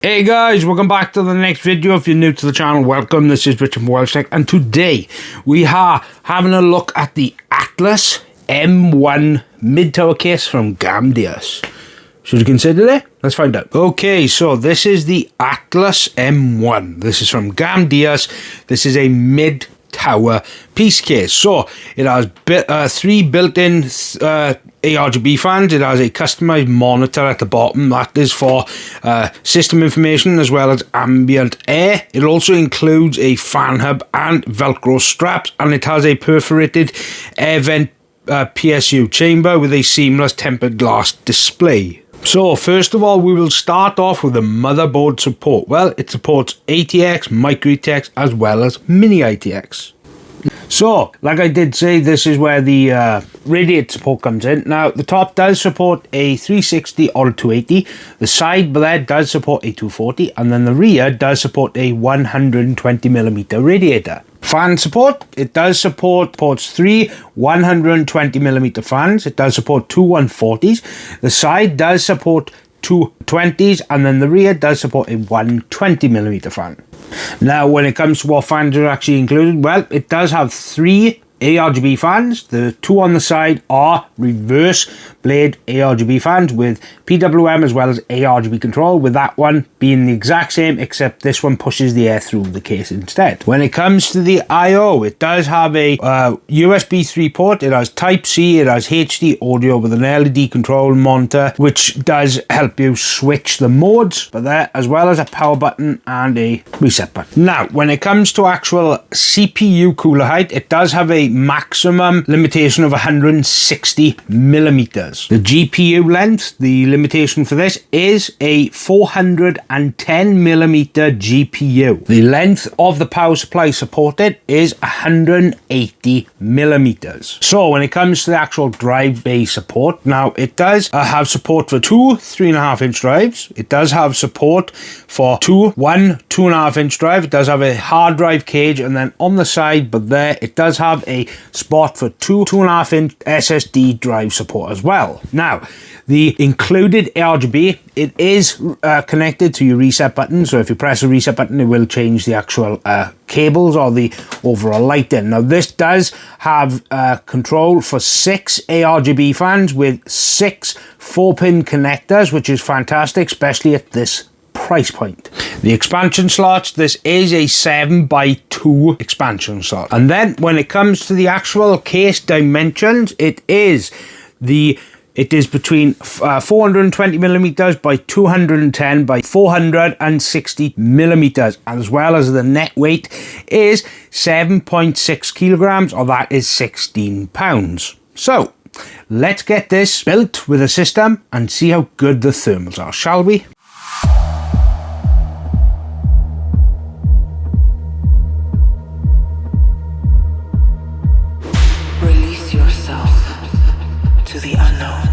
Hey guys, welcome back to the next video. If you're new to the channel, welcome. This is Richard from WELSHYTECH, and today we are having a look at the Atlas M1 mid-tower case from GAMDIAS. Should you consider it? Let's find out. Okay, so this is the Atlas M1. This is from GAMDIAS. This is a mid-tower piece case. So it has three built-in ARGB fans. It has a customized monitor at the bottom that is for system information as well as ambient air. It also includes a fan hub and Velcro straps, and it has a perforated air vent PSU chamber with a seamless tempered glass display. So first of all, we will start off with the motherboard support. Well, it supports ATX, micro ATX as well as mini ATX. So, like I did say, this is where the radiator support comes in. Now, the top does support a 360 or a 280. The side there does support a 240. And then the rear does support a 120mm radiator. Fan support, it does supports three 120mm fans. It does support two 140s. The side does support two 20s. And then the rear does support a 120mm fan. Now, when it comes to what fans are actually included, well, it does have three ARGB fans. The two on the side are reverse blade ARGB fans with PWM as well as ARGB control, with that one being the exact same, except this one pushes the air through the case instead. When it comes to the I/O, it does have a USB 3 port. It has Type C, it has HD audio with an LED control monitor, which does help you switch the modes, but there, as well as a power button and a reset button. Now, when it comes to actual CPU cooler height, it does have a maximum limitation of 160mm. The GPU length, the limitation for this is a 410mm GPU. The length of the power supply supported is 180mm. So when it comes to the actual drive bay support, now it does have support for two 3.5-inch drives. It does have support for one 2.5-inch drive. It does have a hard drive cage, and then on the side, but there, it does have a spot for two 2.5-inch SSD drive support as well. Now, the included ARGB, it is connected to your reset button, so if you press the reset button, it will change the actual cables or the overall lighting. Now, this does have control for 6 ARGB fans with 6 4-pin connectors, which is fantastic, especially at this price point. The expansion slots, this is a 7x2 expansion slot. And then when it comes to the actual case dimensions, it is between 420mm by 210 by 460mm, as well as the net weight is 7.6 kilograms, or that is 16 pounds. So let's get this built with a system and see how good the thermals are, shall we? Release yourself to the unknown.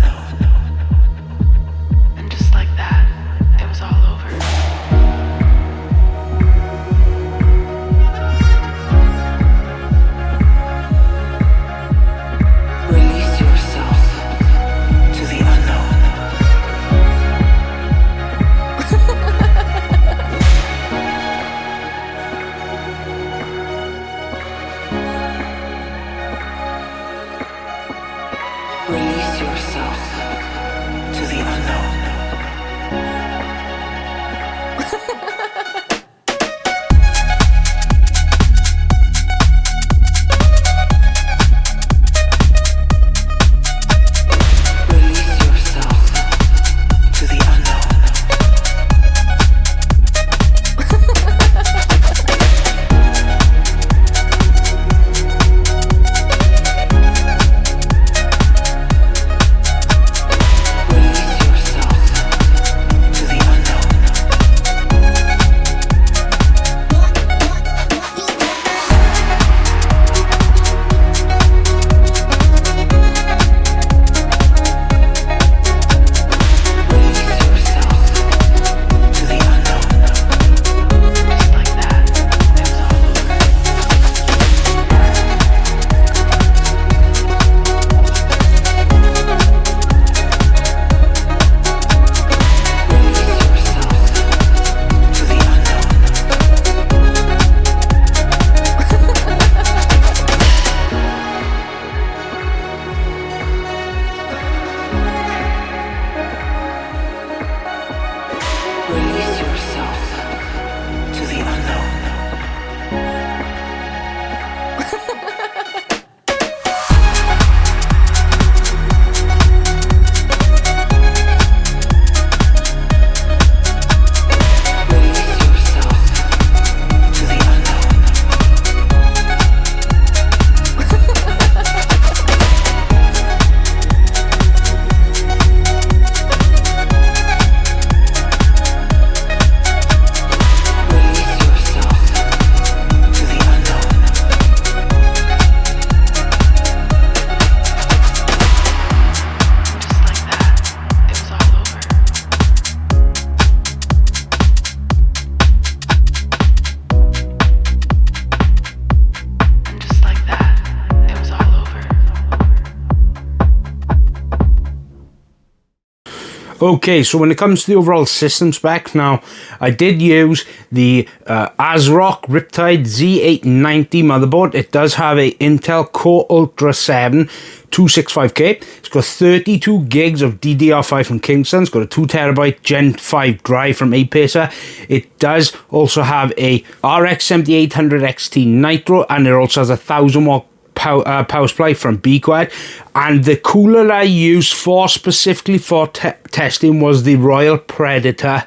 Okay, so when it comes to the overall system spec, now I did use the ASRock Riptide Z890 motherboard. It does have a Intel Core Ultra 7 265K. It's got 32 gigs of DDR5 from Kingston. It's got a 2TB Gen 5 drive from Apacer. It does also have a RX 7800 XT Nitro, and it also has a 1000 watt power supply from BQuad. And the cooler I used specifically for testing was the Royal Predator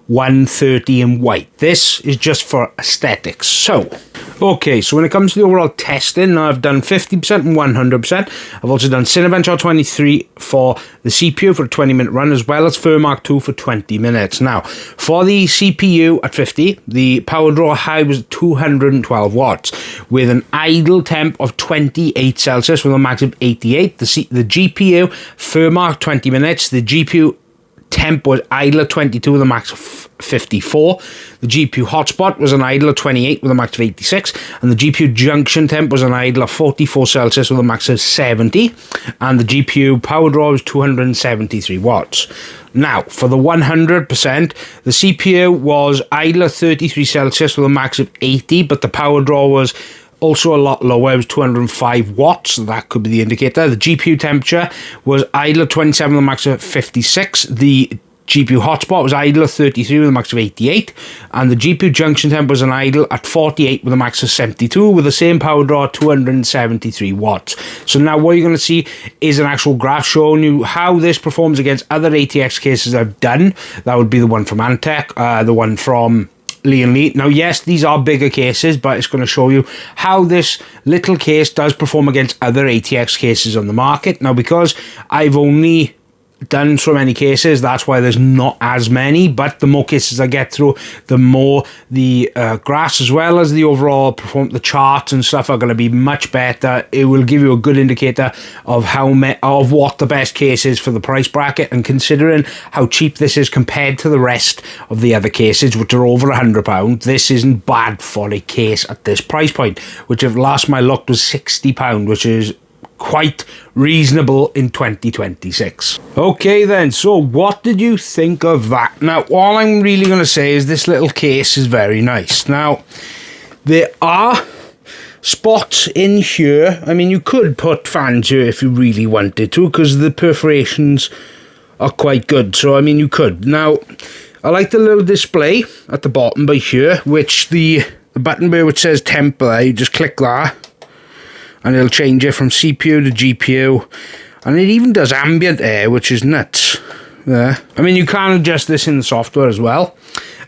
130 in white. This is just for aesthetics. So when it comes to the overall testing, I've done 50% and 100%. I've also done Cinebench R23 for the CPU for a 20-minute run, as well as Firmark 2 for 20 minutes. Now, for the CPU at 50, the power draw high was 212 watts, with an idle temp of 28 Celsius with a max of 88. The GPU, Firmark 20 minutes. The GPU temp was idle at 22 with a max of 54. The GPU hotspot was an idle of 28 with a max of 86, and the GPU junction temp was an idle of 44 Celsius with a max of 70, and the GPU power draw was 273 watts. Now, for the 100%, the CPU was idle at 33 Celsius with a max of 80, but the power draw was also a lot lower. It was 205 watts, so that could be the indicator. The GPU temperature was idle at 27 with a max of 56. The GPU hotspot was idle at 33 with a max of 88, and the GPU junction temp was an idle at 48 with a max of 72, with the same power draw 273 watts. So now what you're going to see is an actual graph showing you how this performs against other ATX cases I've done. That would be the one from ANTEC, the one from Lee. Now, yes, these are bigger cases, but it's going to show you how this little case does perform against other ATX cases on the market. Now, because I've only done so many cases, that's why there's not as many, but the more cases I get through, the more the graphs as well as the overall the charts and stuff are going to be much better. It will give you a good indicator of what the best case is for the price bracket, and considering how cheap this is compared to the rest of the other cases, which are over £100, this isn't bad for a case at this price point, which if last my look was £60, which is quite reasonable in 2026. Okay then, so what did you think of that? Now, all I'm really going to say is this little case is very nice. Now, there are spots in here. I mean, you could put fans here if you really wanted to, because the perforations are quite good. So, I mean, you could. Now, I like the little display at the bottom by here, which the button there which says temp there, you just click that, and it'll change it from CPU to GPU, and it even does ambient air, which is nuts. There. I mean, you can adjust this in the software as well.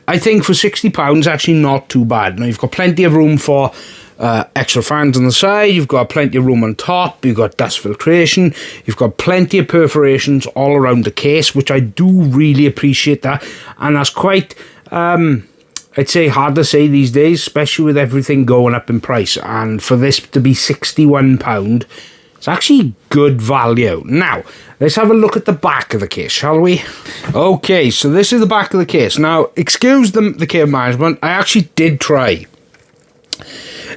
I think for £60, actually not too bad. Now, you've got plenty of room for extra fans on the side, you've got plenty of room on top, you've got dust filtration, you've got plenty of perforations all around the case, which I do really appreciate that, and that's quite I'd say hard to say these days, especially with everything going up in price. And for this to be £61, it's actually good value. Now, let's have a look at the back of the case, shall we? Okay, so this is the back of the case. Now, excuse the cable management, I actually did try.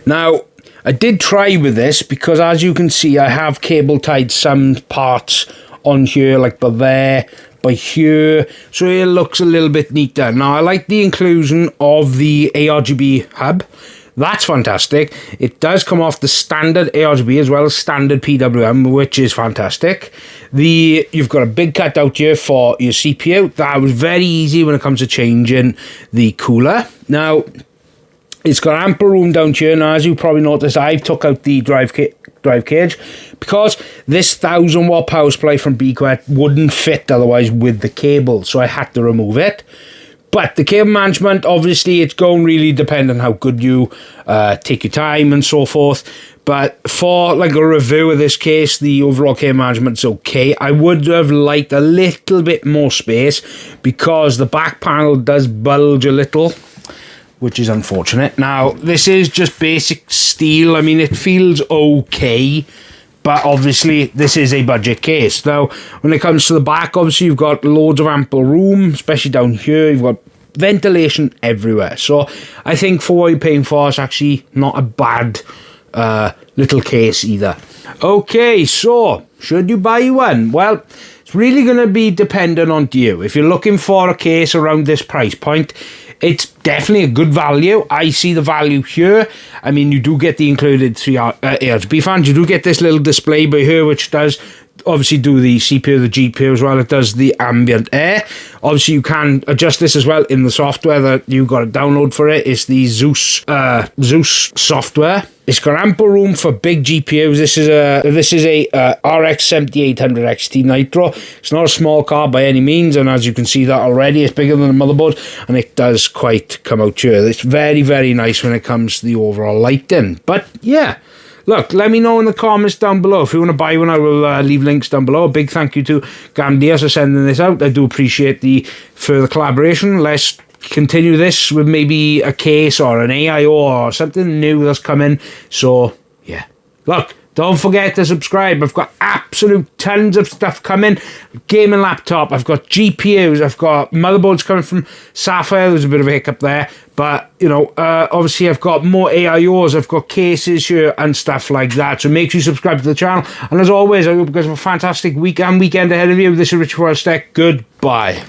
Now, I did try with this because, as you can see, I have cable tied some parts on here, like by there, by here, so it looks a little bit neater. Now, I like the inclusion of the ARGB hub. That's fantastic. It does come off the standard ARGB as well as standard PWM, which is fantastic. You've got a big cutout here for your CPU. That was very easy when it comes to changing the cooler. Now, it's got ample room down here. Now, as you probably noticed, I've took out the drive cage because this 1000 watt power supply from BQuad wouldn't fit otherwise with the cable, so I had to remove it. But the cable management, obviously, it's going to really depend on how good you take your time and so forth. But for like a review of this case, the overall cable management's okay. I would have liked a little bit more space because the back panel does bulge a little, which is unfortunate. Now, this is just basic steel. I mean, it feels okay, but obviously this is a budget case. Now, when it comes to the back, obviously you've got loads of ample room, especially down here. You've got ventilation everywhere. So I think for what you're paying for, it's actually not a bad little case either. Okay, so should you buy one? Well, It's really going to be dependent on you. If you're looking for a case around this price point, it's definitely a good value. I see the value here. I mean, you do get the included 3 ARGB fans. You do get this little display by here, which does obviously do the CPU, the GPU as well. It does the ambient air. Obviously, you can adjust this as well in the software that you got to download for it. It's the Zeus software. It's got ample room for big GPUs. This is a RX 7800 XT Nitro. It's not a small car by any means, and as you can see that already, it's bigger than the motherboard, and it does quite come out here. It's very, very nice when it comes to the overall lighting. But yeah. Look, let me know in the comments down below. If you want to buy one, I will leave links down below. A big thank you to GAMDIAS for sending this out. I do appreciate the further collaboration. Let's continue this with maybe a case or an AIO or something new that's coming. So, yeah. Look, don't forget to subscribe. I've got absolute tons of stuff coming. Gaming laptop. I've got GPUs. I've got motherboards coming from Sapphire. There's a bit of a hiccup there. But, you know, obviously I've got more AIOs. I've got cases here and stuff like that. So make sure you subscribe to the channel. And as always, I hope you guys have a fantastic week and weekend ahead of you. This is Richard WELSHYTECH. Goodbye.